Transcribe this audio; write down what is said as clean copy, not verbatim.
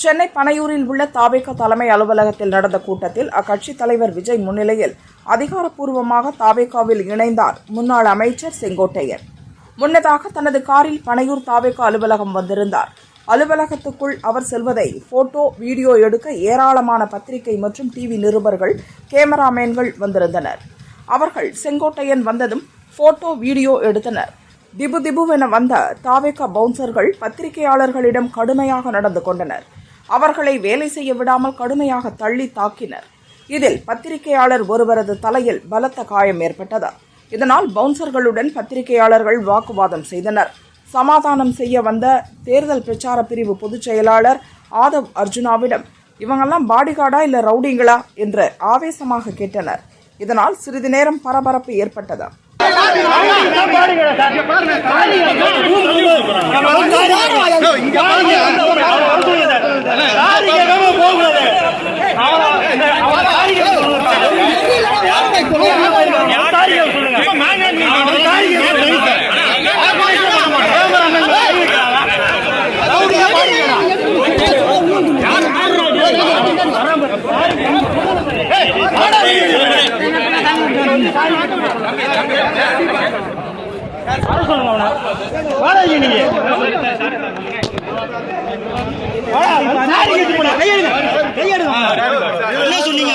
சென்னை பனையூரில் உள்ள தாவேகா தலைமை அலுவலகத்தில் நடந்த கூட்டத்தில் அக்கட்சித் தலைவர் விஜய் முன்னிலையில் அதிகாரப்பூர்வமாக தாவேகாவில் இணைந்தார் முன்னாள் அமைச்சர் செங்கோட்டையன். முன்னதாக தனது காரில் பனையூர் தாவேகா அலுவலகம் வந்திருந்தார். அலுவலகத்துக்குள் அவர் செல்வதை போட்டோ வீடியோ எடுக்க ஏராளமான பத்திரிகை மற்றும் டிவி நிருபர்கள், கேமராமேன்கள் வந்திருந்தனர். அவர்கள் செங்கோட்டையன் வந்ததும் போட்டோ வீடியோ எடுத்தனர். திபுதிபுவென வந்த தாவேகா பவுன்சர்கள் பத்திரிகையாளர்களிடம் கடுமையாக நடந்து கொண்டனர். அவர்களை வேலை செய்ய விடாமல் கடுமையாக தள்ளி தாக்கினர். இதில் பத்திரிகையாளர் ஒருவரது தலையில் பலத்த காயம் ஏற்பட்டது. இதனால் பவுன்சர்களுடன் பத்திரிகையாளர்கள் வாக்குவாதம் செய்தனர். சமாதானம் செய்ய வந்த தேர்தல் பிரச்சார பிரிவு பொதுச் செயலாளர் ஆதவ் அர்ஜுனாவிடம் இவங்கெல்லாம் பாடிகார்டா இல்ல ரவுடிங்களா என்று ஆவேசமாக கேட்டனர். இதனால் சிறிது நேரம் பரபரப்பு ஏற்பட்டது. என்ன சொன்னீங்க?